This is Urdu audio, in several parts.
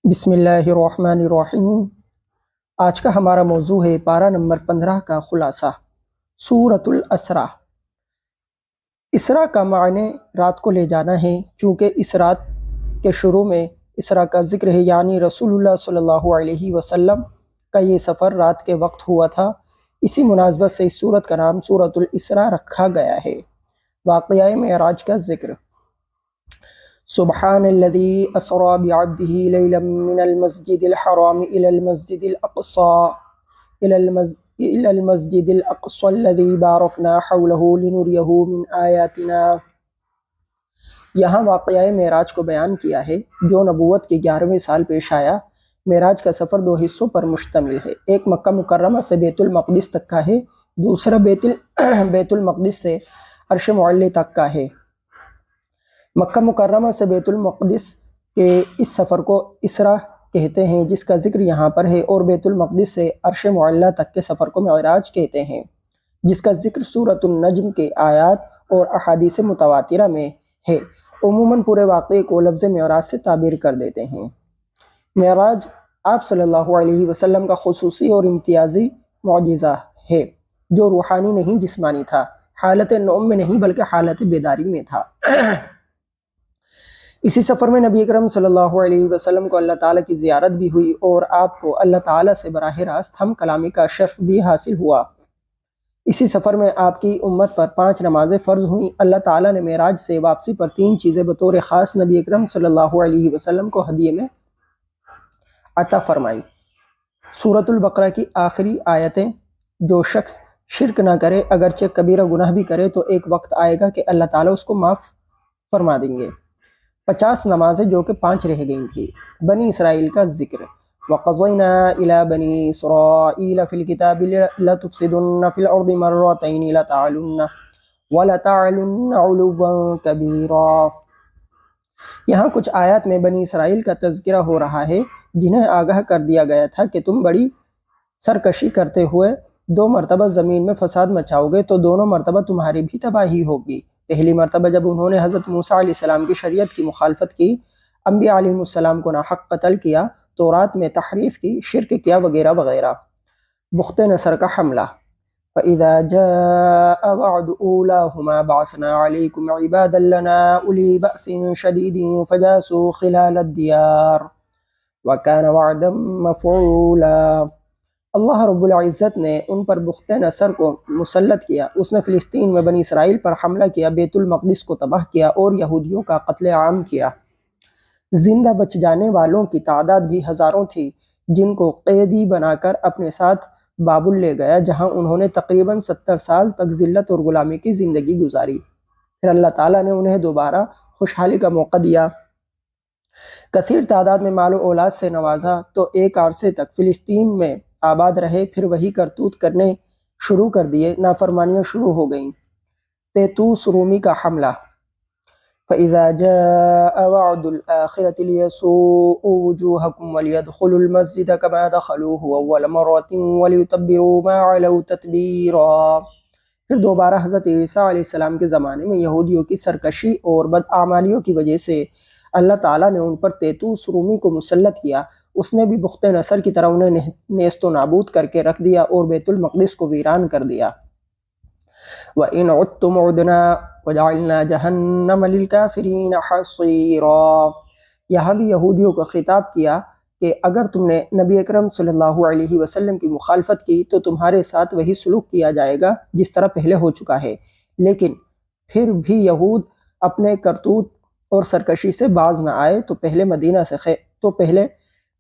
بسم اللہ الرحمن الرحیم۔ آج کا ہمارا موضوع ہے پارہ نمبر 15 کا خلاصہ، سورۃ الاسراء۔ اسراء کا معنی رات کو لے جانا ہے، چونکہ اس رات کے شروع میں اسراء کا ذکر ہے، یعنی رسول اللہ صلی اللہ علیہ وسلم کا یہ سفر رات کے وقت ہوا تھا۔ اسی مناسبت سے اس سورت کا نام سورۃ الاسراء رکھا گیا ہے۔ واقعہ معراج کا ذکر۔ سبحان الذي أسرى بعبده ليلا من المسجد الحرام إلى المسجد الأقصى الذي باركنا حوله لنريه من آياتنا۔ یہاں واقعہ معراج کو بیان کیا ہے جو نبوت کے 11ویں سال پیش آیا۔ معراج کا سفر 2 حصوں پر مشتمل ہے، ایک مکہ مکرمہ سے بیت المقدس تک کا ہے، دوسرا بیت المقدس سے عرش معلی تک کا ہے۔ مکہ مکرمہ سے بیت المقدس کے اس سفر کو اسراء کہتے ہیں جس کا ذکر یہاں پر ہے، اور بیت المقدس سے عرش معلی تک کے سفر کو معراج کہتے ہیں جس کا ذکر سورۃ النجم کے آیات اور احادیث متواترہ میں ہے۔ عموماً پورے واقعے کو لفظ معراج سے تعبیر کر دیتے ہیں۔ معراج آپ صلی اللہ علیہ وسلم کا خصوصی اور امتیازی معجزہ ہے جو روحانی نہیں جسمانی تھا، حالت نوم میں نہیں بلکہ حالت بیداری میں تھا۔ اسی سفر میں نبی اکرم صلی اللہ علیہ وسلم کو اللہ تعالیٰ کی زیارت بھی ہوئی اور آپ کو اللہ تعالیٰ سے براہ راست ہم کلامی کا شرف بھی حاصل ہوا۔ اسی سفر میں آپ کی امت پر 5 نمازیں فرض ہوئیں۔ اللہ تعالیٰ نے معراج سے واپسی پر 3 چیزیں بطور خاص نبی اکرم صلی اللہ علیہ وسلم کو ہدیے میں عطا فرمائی۔ سورۃ البقرہ کی آخری آیتیں، جو شخص شرک نہ کرے اگرچہ کبیرہ گناہ بھی کرے تو ایک وقت آئے گا کہ اللہ تعالیٰ اس کو معاف فرما دیں گے۔ 50 نمازیں جو کہ 5 رہ گئی تھی۔ بنی اسرائیل کا ذکر۔ وَقَضَيْنَا إِلَى بَنِي إِسْرَائِيلَ فِي الْكِتَابِ لَتُفْسِدُنَّ فِي الْأَرْضِ مَرَّتَيْنِ وَلَتَعْلُنَّ عُلُوًّا كَبِيرًا۔ یہاں کچھ آیات میں بنی اسرائیل کا تذکرہ ہو رہا ہے جنہیں آگاہ کر دیا گیا تھا کہ تم بڑی سرکشی کرتے ہوئے 2 مرتبہ زمین میں فساد مچاؤ گے تو دونوں مرتبہ تمہاری بھی تباہی ہوگی۔ پہلی مرتبہ جب انہوں نے حضرت موسیٰ علیہ السلام کی شریعت کی مخالفت کی، انبیاء علیہ السلام کو ناحق قتل کیا، تورات میں تحریف کی، شرک کیا وغیرہ وغیرہ۔ بخت نصر کا حملہ۔ فَإِذَا جَاءَ وَعْدُ أُولَاهُمَا بَعَثْنَا عَلَيْكُمْ عِبَادًا لَنَا أُولِي بَأْسٍ شَدِيدٍ فَجَاسُوا خِلَالَ الدِّيَارِ وَكَانَ وَعْدًا مَفْعُولًا۔ اللہ رب العزت نے ان پر بخت نصر کو مسلط کیا۔ اس نے فلسطین میں بنی اسرائیل پر حملہ کیا، بیت المقدس کو تباہ کیا اور یہودیوں کا قتل عام کیا۔ زندہ بچ جانے والوں کی تعداد بھی ہزاروں تھی جن کو قیدی بنا کر اپنے ساتھ بابل لے گیا، جہاں انہوں نے تقریباً 70 سال تک ذلت اور غلامی کی زندگی گزاری۔ پھر اللہ تعالیٰ نے انہیں دوبارہ خوشحالی کا موقع دیا، کثیر تعداد میں مال و اولاد سے نوازا، تو ایک عرصے تک فلسطین میں آباد رہے، پھر وہی کرتوت کرنے شروع کر دیے، نافرمانیاں شروع ہو گئیں۔ تیتوس رومی کا حملہ۔ فَإِذَا جَاءَ وَعْدُ الْآخِرَةِ لِيَسُوءُوا وُجُوهَكُمْ وَلِيَدْخُلُوا الْمَسْجِدَ كَمَا دَخَلُوهُ أَوَّلَ مَرَّةٍ وَلِيُتَبِّرُوا مَا عَلَوْا تَتْبِيرًا۔ پھر دوبارہ حضرت عیسیٰ علیہ السلام کے زمانے میں یہودیوں کی سرکشی اور بدعمالیوں کی وجہ سے اللہ تعالیٰ نے ان پر تیتوس رومی کو مسلط کیا۔ اس نے بھی بخت نصر کی طرح انہیں نیست و نابود کر کے رکھ دیا اور بیت المقدس کو ویران کر دیا۔ وَإِنْ عُدْتُمْ عُدْنَا وَجَعَلْنَا جَهَنَّمَ لِلْكَافِرِينَ حَصِيرًا۔ یہاں بھی یہودیوں کو خطاب کیا کہ اگر تم نے نبی اکرم صلی اللہ علیہ وسلم کی مخالفت کی تو تمہارے ساتھ وہی سلوک کیا جائے گا جس طرح پہلے ہو چکا ہے۔ لیکن پھر بھی یہود اپنے کرتوت اور سرکشی سے باز نہ آئے تو پہلے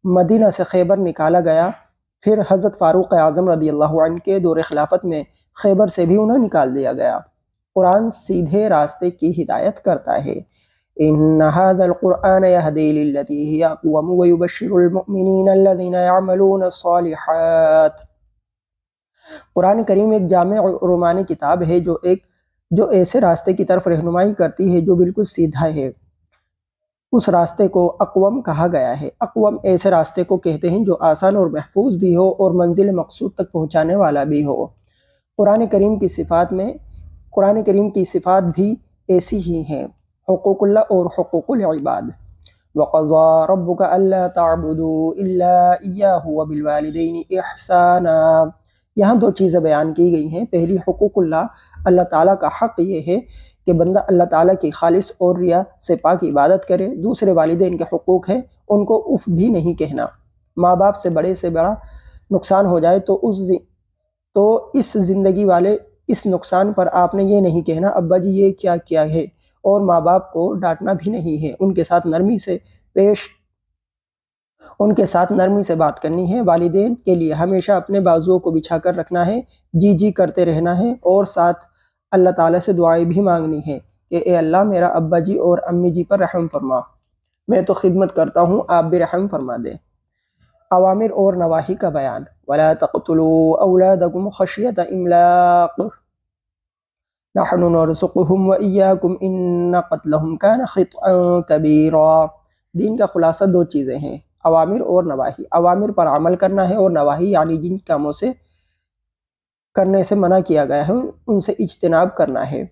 مدینہ سے خیبر نکالا گیا، پھر حضرت فاروق اعظم رضی اللہ عنہ کے دور خلافت میں خیبر سے بھی انہیں نکال دیا گیا۔ قرآن سیدھے راستے کی ہدایت کرتا ہے۔ إِنَّ هَذَا الْقُرْآنَ يَهْدِي لِلَّتِي هِيَ أَقْوَمُ وَيُبَشِّرُ الْمُؤْمِنِينَ الَّذِينَ يَعْمَلُونَ الصَّالِحَاتِ۔ قرآن کریم ایک جامع رومانی کتاب ہے جو ایسے راستے کی طرف رہنمائی کرتی ہے جو بالکل سیدھا ہے۔ اس راستے کو اقوم کہا گیا ہے۔ اقوم ایسے راستے کو کہتے ہیں جو آسان اور محفوظ بھی ہو اور منزل مقصود تک پہنچانے والا بھی ہو۔ قرآن کریم کی صفات بھی ایسی ہی ہیں، حقوق اللہ اور حقوق العباد۔ وَقَضَى رَبُّكَ أَلَّا تَعْبُدُوا إِلَّا إِيَّاهُ وَبِالْوَالِدَيْنِ إِحْسَانًا۔ یہاں دو چیزیں بیان کی گئی ہیں۔ پہلی حقوق اللہ تعالیٰ کا حق یہ ہے کہ بندہ اللہ تعالیٰ کی خالص اور ریا سے پاک عبادت کرے۔ دوسرے والدین کے حقوق ہیں، ان کو اف بھی نہیں کہنا۔ ماں باپ سے بڑے نقصان ہو جائے تو اس زندگی والے اس نقصان پر آپ نے یہ نہیں کہنا ابا جی یہ کیا کیا ہے، اور ماں باپ کو ڈانٹنا بھی نہیں ہے، ان کے ساتھ نرمی سے بات کرنی ہے۔ والدین کے لیے ہمیشہ اپنے بازوؤں کو بچھا کر رکھنا ہے، جی جی کرتے رہنا ہے، اور ساتھ اللہ تعالیٰ سے دعائیں بھی مانگنی ہے کہ اے اللہ میرا ابا جی اور امی جی پر رحم فرما، میں تو خدمت کرتا ہوں آپ بھی رحم فرما دے۔ اوامر اور نواہی کا بیان۔ وَلَا تَقْتُلُوا أَوْلَادَكُمْ خَشْيَةَ إِمْلَاقٍ نَحْنُ نَرْزُقُهُمْ وَإِيَّاكُمْ إِنَّ قَتْلَهُمْ كَانَ خِطْئًا كَبِيرًا۔ دین کا خلاصہ دو چیزیں ہیں، اوامر اور نواہی۔ اوامر پر عمل کرنا ہے، اور نواہی یعنی جن کاموں سے کرنے سے منع کیا گیا ہے ان سے اجتناب کرنا ہے۔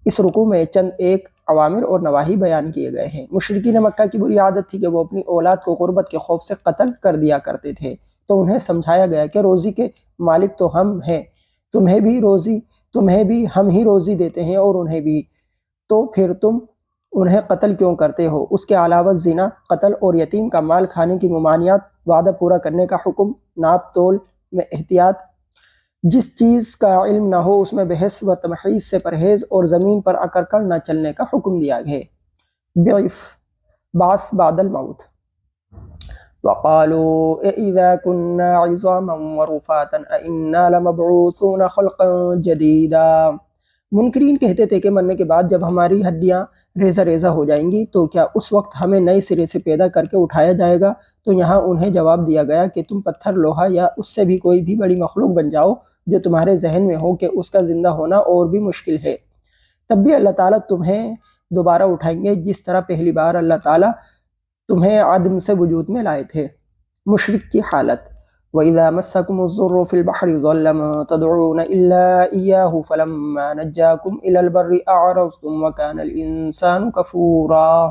اس رکوع میں چند ایک اوامر اور نواہی بیان کیے گئے ہیں۔ مشرکین مکہ کی بری عادت تھی کہ وہ اپنی اولاد کو غربت کے خوف سے قتل کر دیا کرتے تھے، تو انہیں سمجھایا گیا کہ روزی کے مالک تو ہم ہیں، تمہیں بھی ہم ہی روزی دیتے ہیں اور انہیں بھی، تو پھر تم انہیں قتل کیوں کرتے ہو؟ اس کے علاوہ زنا، قتل اور یتیم کا مال کھانے کی ممانعت، وعدہ پورا کرنے کا حکم، ناپ تول میں احتیاط، جس چیز کا علم نہ ہو اس میں بحث و تمحیص سے پرہیز، اور زمین پر اکڑ نہ چلنے کا حکم دیا ہے۔ بعث بعد الموت۔ وَقَالُوا أَإِذَا كُنَّا عِظَامًا وَرُفَاتًا أَإِنَّا لَمَبْعُوثُونَ خَلْقًا جَدِيدًا۔ منکرین کہتے تھے کہ مرنے کے بعد جب ہماری ہڈیاں ریزہ ریزہ ہو جائیں گی تو کیا اس وقت ہمیں نئے سرے سے پیدا کر کے اٹھایا جائے گا؟ تو یہاں انہیں جواب دیا گیا کہ تم پتھر، لوہا یا اس سے بھی کوئی بھی بڑی مخلوق بن جاؤ جو تمہارے ذہن میں ہو کہ اس کا زندہ ہونا اور بھی مشکل ہے، تب بھی اللہ تعالیٰ تمہیں دوبارہ اٹھائیں گے جس طرح پہلی بار اللہ تعالیٰ تمہیں عدم سے وجود میں لائے تھے۔ مشرک کی حالت۔ وَإِذَا مَسَّكُمُ الضُّرُّ فِي الْبَحْرِ ضَلَّ مَن تَدْعُونَ إِلَّا إِيَّاهُ فَلَمَّا نَجَّاكُمْ إِلَى الْبَرِّ أَعْرَضْتُمْ وَكَانَ الْإِنسَانُ كَفُورًا۔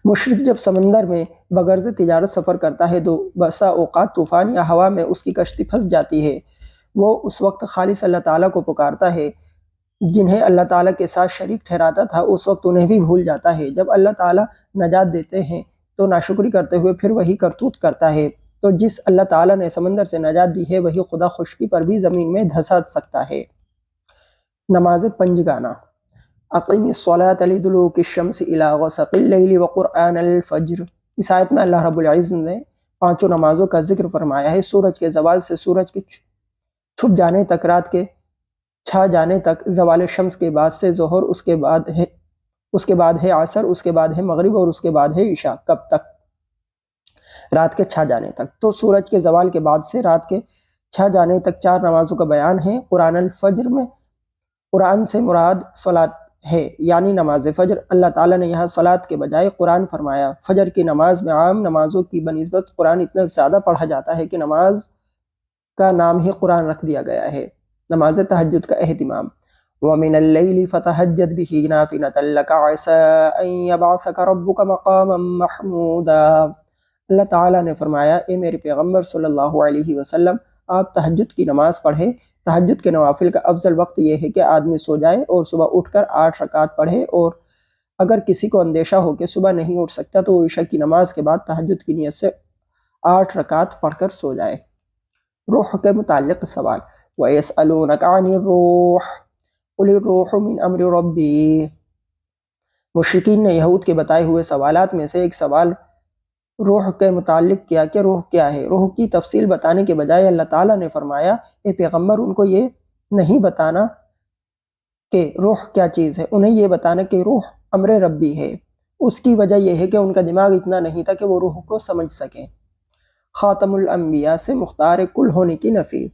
مشرک جب سمندر میں بغرض تجارت سفر کرتا ہے تو بسا اوقات طوفان یا ہوا میں اس کی کشتی پھنس جاتی ہے، وہ اس وقت خالص اللہ تعالیٰ کو پکارتا ہے، جنہیں اللہ تعالیٰ کے ساتھ شریک ٹھہراتا تھا اس وقت انہیں بھی بھول جاتا ہے۔ جب اللہ تعالیٰ نجات دیتے ہیں تو ناشکری کرتے ہوئے پھر وہی کرتوت کرتا ہے، تو جس اللہ تعالیٰ نے سمندر سے نجات دی ہے وہی خدا خشکی پر بھی زمین میں دھسا سکتا ہے۔ نماز پنجگانہ۔ اقیم الصلاۃ لدلوک الشمس الی غسق اللیل وقرآن الفجر۔ اس آیت میں اللہ رب العزت نے پانچوں نمازوں کا ذکر فرمایا ہے۔ سورج کے زوال سے سورج کے چھپ جانے تک، رات کے چھا جانے تک، زوال شمس کے بعد سے ظہر، اس کے بعد ہے عصر، اس کے بعد ہے مغرب، اور اس کے بعد ہے عشاء۔ کب تک؟ رات کے چھا جانے تک۔ تو سورج کے زوال کے بعد سے رات کے چھا جانے تک 4 نمازوں کا بیان ہے۔ قرآن الفجر میں قرآن سے مراد صلاۃ ہے، یعنی نماز فجر۔ اللہ تعالیٰ نے یہاں صلاۃ کے بجائے قرآن فرمایا۔ فجر کی نماز میں عام نمازوں کی بنسبت قرآن اتنا زیادہ پڑھا جاتا ہے کہ نماز کا نام ہی قرآن رکھ دیا گیا ہے۔ نماز تہجد کا اہتمام۔ وَمِنَ اللَّيْلِ فَتَهَجَّدْ بِهِ نَافِلَةً لَكَ عَسَىٰ أَن يَبْعَثَكَ رَبُّكَ مَقَامًا مَحْمُودًا۔ اللہ تعالیٰ نے فرمایا، اے میرے پیغمبر صلی اللہ علیہ وسلم، آپ تہجد کی نماز پڑھیں۔ تہجد کے نوافل کا افضل وقت یہ ہے کہ آدمی سو جائے اور صبح اٹھ کر 8 رکعت پڑھے، اور اگر کسی کو اندیشہ ہو کہ صبح نہیں اٹھ سکتا تو وہ عشاء کی نماز کے بعد تہجد کی نیت سے 8 رکعت پڑھ کر سو جائے۔ روح کے متعلق سوال۔ وَيَسْأَلُونَكَ عَنِ الرُّوحِ قُلِ الرُّوحُ مِنْ أَمْرِ رَبِّي۔ مشرکین نے یہود کے بتائے ہوئے سوالات میں سے ایک سوال روح کے متعلق کیا کہ روح کیا ہے۔ روح کی تفصیل بتانے کے بجائے اللہ تعالیٰ نے فرمایا، اے پیغمبر ان کو یہ نہیں بتانا کہ روح کیا چیز ہے، انہیں یہ بتانا کہ روح امر ربی ہے۔ اس کی وجہ یہ ہے کہ ان کا دماغ اتنا نہیں تھا کہ وہ روح کو سمجھ سکیں۔ خاتم الانبیاء سے مختار کل ہونے کی نفی۔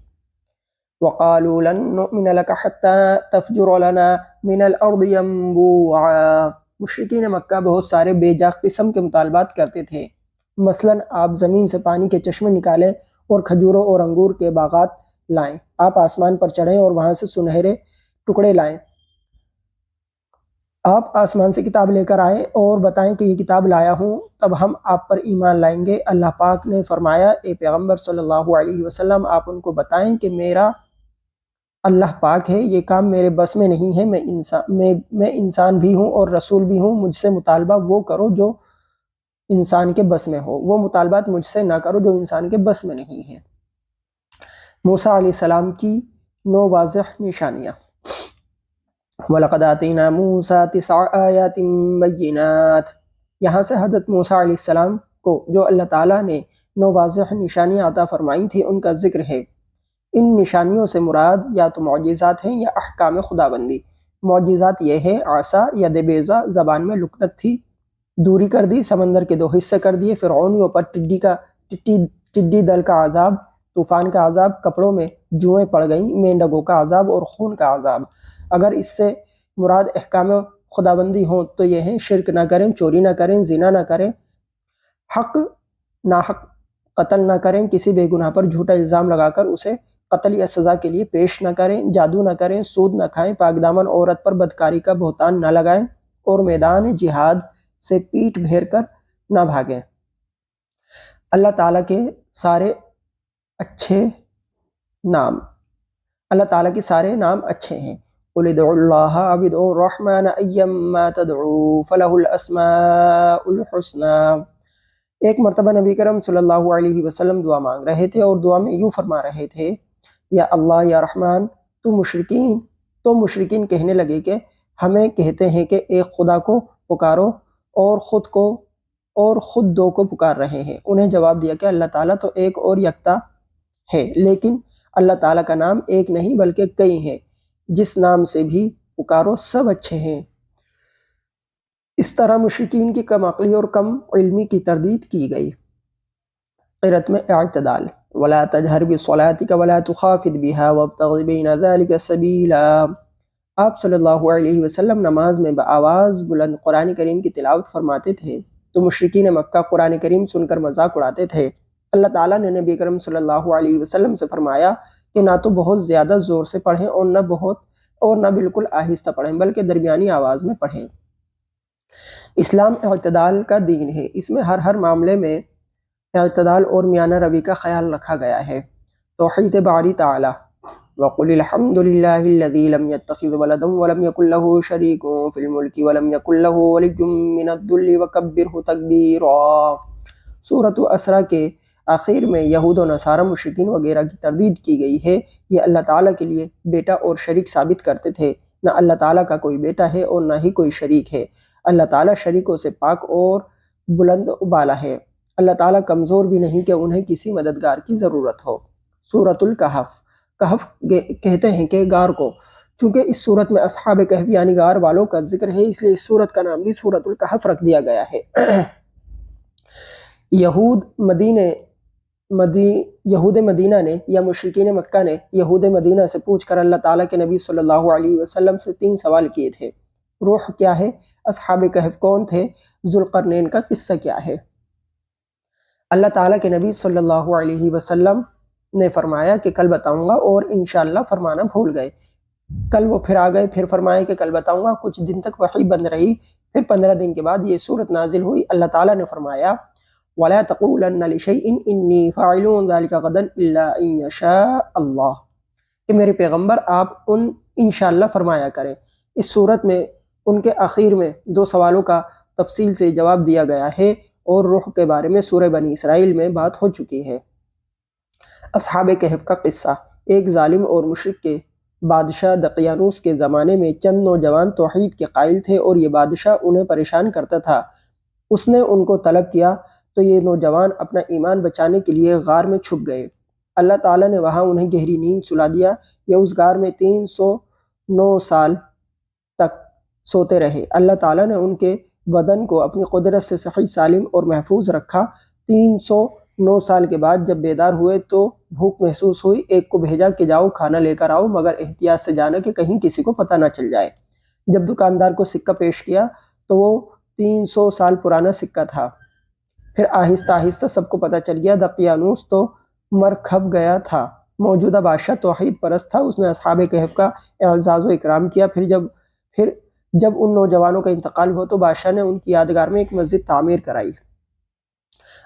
وَقَالُوا لَن نُؤْمِنَ لَكَ حَتَّى تَفْجُرَ لَنَا مِنَ الْأَرْضِ يَنبُوعًا۔ مشرکین مکہ بہت سارے بے جا قسم کے مطالبات کرتے تھے، مثلاً آپ زمین سے پانی کے چشمے نکالیں اور کھجوروں اور انگور کے باغات لائیں، آپ آسمان پر چڑھیں اور وہاں سے سنہرے ٹکڑے لائیں، آپ آسمان سے کتاب لے کر آئے اور بتائیں کہ یہ کتاب لایا ہوں، تب ہم آپ پر ایمان لائیں گے۔ اللہ پاک نے فرمایا، اے پیغمبر صلی اللہ علیہ وسلم، آپ ان کو بتائیں کہ میرا اللہ پاک ہے، یہ کام میرے بس میں نہیں ہے، میں انسان بھی ہوں اور رسول بھی ہوں، مجھ سے مطالبہ وہ کرو جو انسان کے بس میں ہو، وہ مطالبات مجھ سے نہ کرو جو انسان کے بس میں نہیں ہے۔ موسیٰ علیہ السلام کی 9 واضح نشانیاں۔ وَلَقَدْ آتَيْنَا مُوسَىٰ 9 آیَاتٍ بَيِّنَاتٍ، یہاں سے حضرت موسیٰ علیہ السلام کو جو اللہ تعالیٰ نے 9 واضح نشانیاں عطا فرمائی تھی ان کا ذکر ہے۔ ان نشانیوں سے مراد یا تو معجزات ہیں یا احکام خداوندی۔ معجزات یہ ہے، عصا ید بیضا زبان میں لکنت تھی، دوری کر دی، سمندر کے 2 حصے کر دیے، فرعونیوں پر ٹڈی دل کا عذاب، طوفان کا عذاب، کپڑوں میں جوئیں پڑ گئیں، مینڈگوں کا عذاب اور خون کا عذاب۔ اگر اس سے مراد احکام خداوندی ہوں تو یہ ہیں، شرک نہ کریں، چوری نہ کریں، زنا نہ کریں، حق ناحق قتل نہ کریں، کسی بے گناہ پر جھوٹا الزام لگا کر اسے قتل یا سزا کے لیے پیش نہ کریں، جادو نہ کریں، سود نہ کھائیں، پاک دامن عورت پر بدکاری کا بہتان نہ لگائیں اور میدان جہاد سے پیٹ پھیر کر نہ بھاگیں۔ اللہ تعالیٰ کے سارے اچھے نام، اللہ تعالیٰ کے سارے نام اچھے ہیں۔ قُلِ ادْعُوا اللَّهَ أَوِ ادْعُوا الرَّحْمَنَ أَيَّمَّا تَدْعُوا فَلَهُ الْأَسْمَاءُ الْحُسْنَى۔ ایک مرتبہ نبی کرم صلی اللہ علیہ وسلم دعا مانگ رہے تھے اور دعا میں یوں فرما رہے تھے، یا اللہ یا رحمان، تو مشرکین کہنے لگے کہ ہمیں کہتے ہیں کہ ایک خدا کو پکارو اور خود 2 کو پکار رہے ہیں۔ انہیں جواب دیا کہ اللہ تعالیٰ تو ایک اور یکتا ہے، لیکن اللہ تعالیٰ کا نام ایک نہیں بلکہ کئی ہیں، جس نام سے بھی پکارو سب اچھے ہیں۔ اس طرح مشرکین کی کم عقلی اور کم علمی کی تردید کی گئی۔ قرأت میں اعتدال۔ وَلَا تَجْهَرْ بِصَلَاتِكَ وَلَا تُخَافِتْ بِهَا وَابْتَغِ بَيْنَ ذَلِكَ سَبِيلًا۔ آپ صلی اللہ علیہ وسلم نماز میں بآواز بلند قرآن کریم کی تلاوت فرماتے تھے تو مشرکین مکہ قرآن کریم سن کر مذاق اڑاتے تھے۔ اللہ تعالیٰ نے نبی کرم صلی اللہ علیہ وسلم سے فرمایا کہ نہ تو بہت زیادہ زور سے پڑھیں اور نہ بالکل آہستہ پڑھیں، بلکہ درمیانی آواز میں پڑھیں۔ اسلام اعتدال کا دین ہے، اس میں ہر معاملے میں اعتدال اور میانہ روی کا خیال رکھا گیا ہے۔ توحید باری تعالی۔ وَقُلِ الْحَمْدُ لِلَّهِ الَّذِي لَمْ يَتَّخِذْ وَلَدًا وَلَمْ يَكُنْ لَهُ شَرِيكٌ فِي الْمُلْكِ وَلَمْ يَكُنْ لَهُ وَلِيٌّ مِّنَ الذُّلِّ وَكَبِّرْهُ تَكْبِيرًا۔ سورۃ اسرا کے آخر میں یہود و نصارہ مشرکین وغیرہ کی تردید کی گئی ہے۔ یہ اللہ تعالیٰ کے لیے بیٹا اور شریک ثابت کرتے تھے۔ نہ اللہ تعالیٰ کا کوئی بیٹا ہے اور نہ ہی کوئی شریک ہے۔ اللہ تعالیٰ شریکوں سے پاک اور بلند و بالا ہے۔ اللہ تعالیٰ کمزور بھی نہیں کہ انہیں کسی مددگار کی ضرورت ہو۔ سورۃ الکہف۔ کہف کہتے ہیں کہ غار کو۔ چونکہ اس صورت میں اصحاب کہف یعنی غار والوں کا ذکر ہے، اس لیے اس صورت کا نام بھی سورۃ الکہف رکھ دیا گیا ہے۔ یہود مدینہ نے یا مشرکین مکہ نے یہود مدینہ سے پوچھ کر اللہ تعالیٰ کے نبی صلی اللہ علیہ وسلم سے 3 سوال کیے تھے۔ روح کیا ہے؟ اصحاب کہف کون تھے؟ ذوالقرنین کا قصہ کیا ہے؟ اللہ تعالیٰ کے نبی صلی اللہ علیہ وسلم نے فرمایا کہ کل بتاؤں گا، اور انشاءاللہ فرمانا بھول گئے۔ کل وہ پھر آ گئے، پھر فرمایا کہ کل بتاؤں گا۔ کچھ دن تک وحی بند رہی، پھر 15 دن کے بعد یہ صورت نازل ہوئی۔ اللہ تعالیٰ نے فرمایا وَلَا تَقُولَنَّ لِشَيْءٍ إِنِّي فَاعِلٌ ذَلِكَ غَدًا إِلَّا أَن يَشَاءَ اللَّهُ، کہ میرے پیغمبر آپ انشاءاللہ فرمایا کریں۔ اس صورت میں ان کے آخر میں 2 سوالوں کا تفصیل سے جواب دیا گیا ہے، اور روح کے بارے میں سورہ بنی اسرائیل میں بات ہو چکی ہے۔ اصحاب کہف کا قصہ۔ ایک ظالم اور مشرک کے بادشاہ دقیانوس کے زمانے میں چند نوجوان توحید کے قائل تھے اور یہ بادشاہ انہیں پریشان کرتا تھا۔ اس نے ان کو طلب کیا تو یہ نوجوان اپنا ایمان بچانے کے لیے غار میں چھپ گئے۔ اللہ تعالیٰ نے وہاں انہیں گہری نیند سلا دیا۔ یہ اس غار میں 309 سال تک سوتے رہے۔ اللہ تعالیٰ نے ان کے بدن کو اپنی قدرت سے صحیح سالم اور محفوظ رکھا۔ 309 سال کے بعد جب بیدار ہوئے تو بھوک محسوس ہوئی۔ ایک کو بھیجا کہ جاؤ کھانا لے کر آؤ، مگر احتیاط سے جانا کہ کہیں کسی کو پتہ نہ چل جائے۔ جب دکاندار کو سکہ پیش کیا تو وہ 300 سال پرانا سکہ تھا۔ پھر آہستہ آہستہ سب کو پتہ چل گیا۔ دقیانوس تو مر کھپ گیا تھا۔ موجودہ بادشاہ توحید پرست تھا۔ اس نے اصحاب کہف کا اعزاز و اکرام کیا۔ پھر جب ان نوجوانوں کا انتقال ہوا تو بادشاہ نے ان کی یادگار میں ایک مسجد تعمیر کرائی۔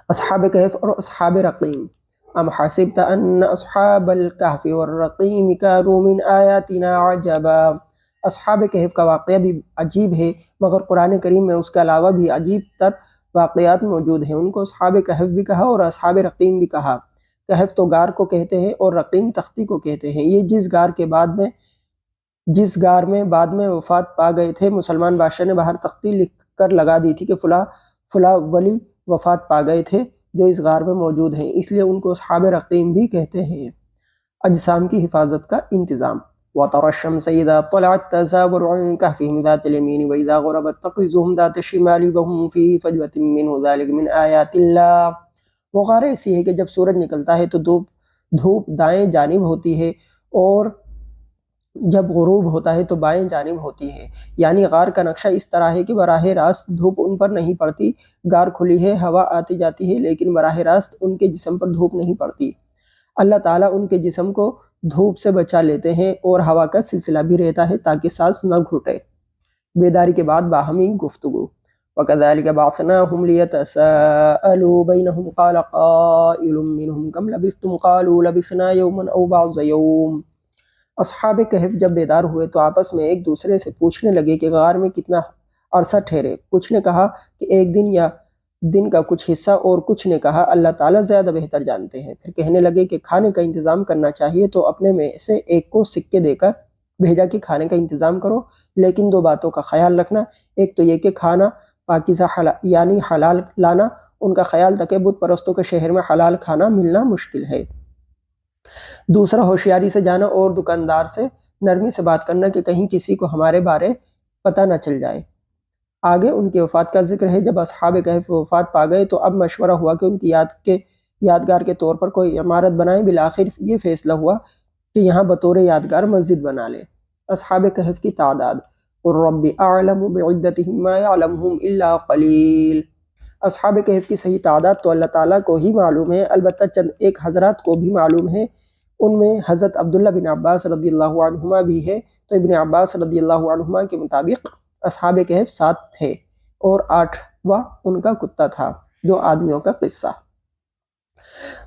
اصحاب کہف اور اصحاب رقیم۔ ام حسبت ان اصحاب الکہف والرقیم کانوا من آیاتنا عجبا۔ اصحاب کہف کا واقعہ بھی عجیب ہے، مگر قرآن کریم میں اس کے علاوہ بھی عجیب تر واقعات موجود ہیں۔ ان کو اصحاب کہف بھی کہا اور اصحاب رقیم بھی کہا۔ کہف تو غار کو کہتے ہیں اور رقیم تختی کو کہتے ہیں۔ یہ جس غار میں بعد میں وفات پا گئے تھے، مسلمان بادشاہ نے باہر تختی لکھ کر لگا دی تھی کہ فلاں ولی وفات پا گئے تھے جو اس غار میں موجود ہیں، اس لیے ان کو اصحاب رقیم بھی کہتے ہیں۔ اجسام کی حفاظت کا انتظام۔ وَتَرَى الشَّمْسَ إِذَا طَلَعَت تَزَاوَرُ عَنْ كَهْفِهِمْ ذَاتَ الْيَمِينِ وَإِذَا غَرَبَت تَقْرِضُهُمْ ذَاتَ الشِّمَالِ وَهُمْ فِي فَجْوَةٍ مِّنْهُ ذَلِكَ مِنْ آيَاتِ اللَّهِ۔ وہ غار ایسی ہے کہ جب سورج نکلتا ہے تو دھوپ دائیں جانب ہوتی ہے اور جب غروب ہوتا ہے تو بائیں جانب ہوتی ہے، یعنی غار کا نقشہ اس طرح ہے کہ براہ راست دھوپ ان پر نہیں پڑتی۔ غار کھلی ہے، ہوا آتی جاتی ہے، لیکن براہ راست ان کے جسم پر دھوپ نہیں پڑتی۔ اللہ تعالیٰ ان کے جسم کو دھوپ سے بچا لیتے ہیں اور ہوا کا سلسلہ بھی رہتا ہے تاکہ سانس نہ گھٹے۔ بیداری کے بعد باہمی گفتگو۔ وَكَذَلِكَ بَعَثْنَاهُمْ لِيَتَسَاءَلُوا بَيْنَهُمْ قَالَ قَائِلٌ مِّنْهُمْ كَمْ لَبِثْتُمْ قَالُوا لَبِثْنَا يَوْمًا أَوْ بَعْضَ يَوْمٍ۔ اصحاب کہف جب بیدار ہوئے تو آپس میں ایک دوسرے سے پوچھنے لگے کہ غار میں کتنا عرصہ ٹھہرے۔ کچھ نے کہا کہ ایک دن یا دن کا کچھ حصہ، اور کچھ نے کہا اللہ تعالیٰ زیادہ بہتر جانتے ہیں۔ پھر کہنے لگے کہ کھانے کا انتظام کرنا چاہیے تو اپنے میں سے ایک کو سکے دے کر بھیجا کہ کھانے کا انتظام کرو، لیکن دو باتوں کا خیال رکھنا۔ ایک تو یہ کہ کھانا پاکیزہ یعنی حلال لانا، ان کا خیال تھا کہ بت پرستوں کے شہر میں حلال کھانا ملنا مشکل ہے۔ دوسرا ہوشیاری سے جانا اور دکاندار سے نرمی سے بات کرنا کہ کہیں کسی کو ہمارے بارے پتہ نہ چل جائے۔ آگے ان کی وفات کا ذکر ہے۔ جب اصحاب کہف وفات پا گئے تو اب مشورہ ہوا کہ ان کی یادگار کے طور پر کوئی عمارت بنائیں۔ بالآخر یہ فیصلہ ہوا کہ یہاں بطور یادگار مسجد بنا لے۔ اصحاب کہف کی تعداد۔ قُلْ رَبِّ أَعْلَمُ بِعِدَّتِهِم مَّا يَعْلَمُهُمْ إِلَّا قَلِيلٌ۔ اصحاب کہف کی صحیح تعداد تو اللہ تعالیٰ کو ہی معلوم ہے، البتہ چند ایک حضرات کو بھی معلوم ہے۔ ان میں حضرت عبداللہ بن عباس رضی اللہ عنہما بھی ہے، تو ابن عباس رضی اللہ عنہما کے مطابق اصحاب کہف 7 تھے اور 8واں ان کا کتا تھا۔ 2 آدمیوں کا قصہ۔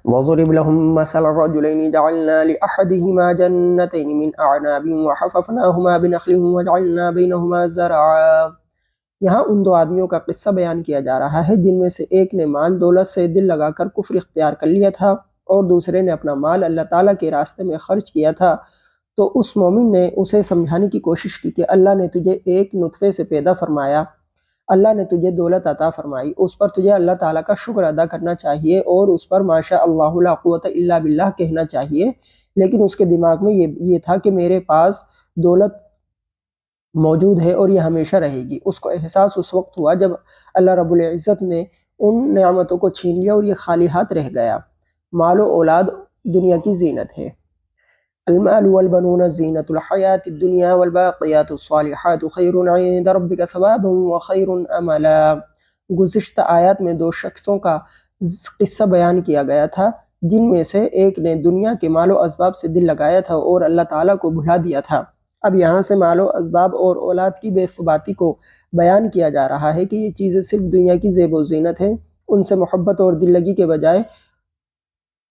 وَضُرِبْ لَهُم مَّثَلَ الرَّجُلَيْنِ جَعَلْنَا لِأَحَدِهِمَا جَنَّتَيْنِ مِنْ أَعْنَابٍ وَحَفَفْنَاهُمَا بِنَخْلٍ وَجَعَلْنَا بَيْنَهُمَا زَرْعًا۔ یہاں ان 2 آدمیوں کا قصہ بیان کیا جا رہا ہے جن میں سے ایک نے مال دولت سے دل لگا کر کفر اختیار کر لیا تھا اور دوسرے نے اپنا مال اللہ تعالیٰ کے راستے میں خرچ کیا تھا۔ تو اس مومن نے اسے سمجھانے کی کوشش کی کہ اللہ نے تجھے ایک نطفے سے پیدا فرمایا، اللہ نے تجھے دولت عطا فرمائی، اس پر تجھے اللہ تعالیٰ کا شکر ادا کرنا چاہیے اور اس پر ماشاء اللہ لا قوت الا باللہ کہنا چاہیے۔ لیکن اس کے دماغ میں یہ تھا کہ میرے پاس دولت موجود ہے اور یہ ہمیشہ رہے گی۔ اس کو احساس اس وقت ہوا جب اللہ رب العزت نے ان نعمتوں کو چھین لیا اور یہ خالی ہاتھ رہ گیا۔ مال و اولاد دنیا کی زینت ہے۔ المال والبنون زینت الحیات الدنیا والباقیات الصالحات خیر عند ربک ثوابا وخیر املا۔ گزشتہ آیات میں 2 شخصوں کا قصہ بیان کیا گیا تھا جن میں سے ایک نے دنیا کے مال و اسباب سے دل لگایا تھا اور اللہ تعالیٰ کو بھلا دیا تھا۔ اب یہاں سے مال و اسباب اور اولاد کی بے ثباتی کو بیان کیا جا رہا ہے کہ یہ چیزیں صرف دنیا کی زیب و زینت ہیں، ان سے محبت اور دل لگی کے بجائے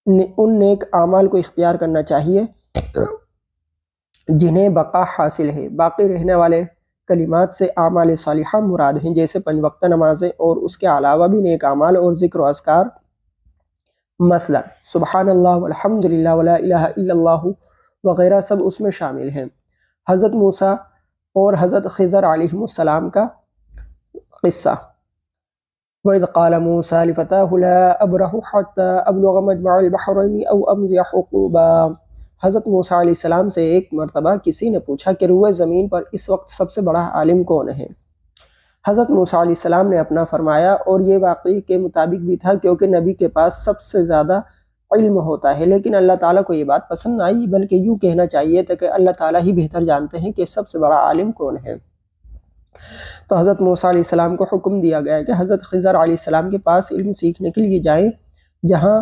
ان نیک اعمال کو اختیار کرنا چاہیے جنہیں بقا حاصل ہے۔ باقی رہنے والے کلمات سے اعمال صالحہ مراد ہیں، جیسے 5 وقتہ نمازیں اور اس کے علاوہ بھی نیک اعمال اور ذکر و اذکار، مثلا سبحان اللہ والحمد للہ ولا الہ الا اللہ وغیرہ سب اس میں شامل ہیں۔ حضرت موسیٰ اور حضرت خضر علیہ السلام کا قصہ۔ وَإِذْ قَالَ مُوسَىٰ لِفَتَاهُ لَا أَبْرَحُ حَتَّىٰ أَبْلُغَ مَجْمَعَ الْبَحْرَيْنِ أَوْ أَمْضِيَ حُقُوبًا۔ حضرت موسیٰ علیہ السلام سے ایک مرتبہ کسی نے پوچھا کہ روئے زمین پر اس وقت سب سے بڑا عالم کون ہے؟ حضرت موسیٰ علیہ السلام نے اپنا فرمایا، اور یہ واقعی کے مطابق بھی تھا کیونکہ نبی کے پاس سب سے زیادہ علم ہوتا ہے، لیکن اللہ تعالیٰ کو یہ بات پسند نہ آئی، بلکہ یوں کہنا چاہیے تھا کہ اللہ تعالیٰ ہی بہتر جانتے ہیں کہ سب سے بڑا عالم کون ہے۔ تو حضرت موسیٰ علیہ السلام کو حکم دیا گیا کہ حضرت خضر علیہ السلام کے پاس علم سیکھنے کے لیے جائیں، جہاں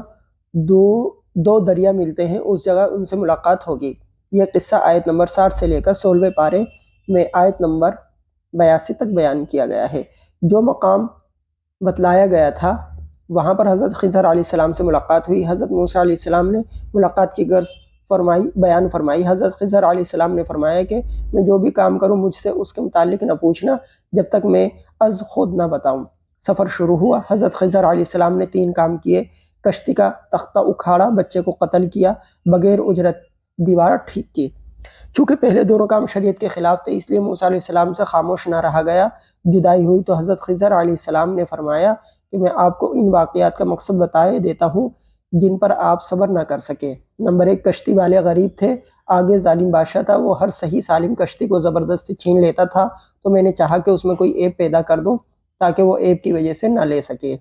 دو دریا ملتے ہیں اس جگہ ان سے ملاقات ہوگی۔ یہ قصہ آیت نمبر 60 سے لے کر 16ویں پارے میں آیت نمبر 82 تک بیان کیا گیا ہے۔ جو مقام بتلایا گیا تھا وہاں پر حضرت خضر علیہ السلام سے ملاقات ہوئی۔ حضرت موسیٰ علیہ السلام نے ملاقات کی غرض بیان فرمائی۔ حضرت خضر علیہ السلام نے فرمایا کہ میں جو بھی کام کروں مجھ سے اس کے متعلق نہ پوچھنا جب تک میں از خود نہ بتاؤں۔ سفر شروع ہوا۔ حضرت خضر علیہ السلام نے 3 کام کیے: کشتی کا تختہ اکھاڑا، بچے کو قتل کیا، بغیر اجرت دیوار ٹھیک کی۔ چونکہ پہلے دونوں کام شریعت کے خلاف تھے اس لیے موسیٰ علیہ السلام سے خاموش نہ رہا گیا۔ جدائی ہوئی تو حضرت خضر علیہ السلام نے فرمایا کہ میں آپ کو ان واقعات کا مقصد بتائے دیتا ہوں جن پر آپ صبر نہ کر سکے۔ نمبر 1، کشتی والے غریب تھے، آگے ظالم بادشاہ تھا، وہ ہر صحیح سالم کشتی کو زبردستی چھین لیتا تھا، تو میں نے چاہا کہ اس میں کوئی عیب پیدا کر دوں تاکہ وہ عیب کی وجہ سے نہ لے سکے۔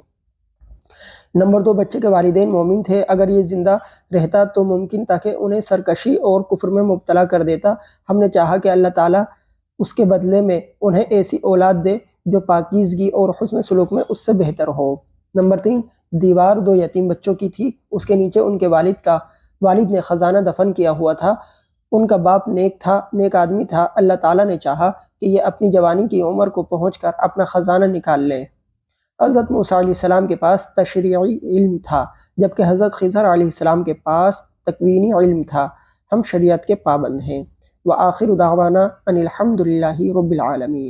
نمبر 2، بچے کے والدین مومن تھے، اگر یہ زندہ رہتا تو ممکن تھا کہ انہیں سرکشی اور کفر میں مبتلا کر دیتا۔ ہم نے چاہا کہ اللہ تعالیٰ اس کے بدلے میں انہیں ایسی اولاد دے جو پاکیزگی اور حسن سلوک میں اس سے بہتر ہو۔ نمبر 3، دیوار 2 یتیم بچوں کی تھی، اس کے نیچے ان کے والد نے خزانہ دفن کیا ہوا تھا۔ ان کا باپ نیک آدمی تھا۔ اللہ تعالیٰ نے چاہا کہ یہ اپنی جوانی کی عمر کو پہنچ کر اپنا خزانہ نکال لیں۔ حضرت موسیٰ علیہ السلام کے پاس تشریعی علم تھا جبکہ حضرت خضر علیہ السلام کے پاس تکوینی علم تھا۔ ہم شریعت کے پابند ہیں۔ وآخر دعوانا ان الحمد للہ رب العالمین۔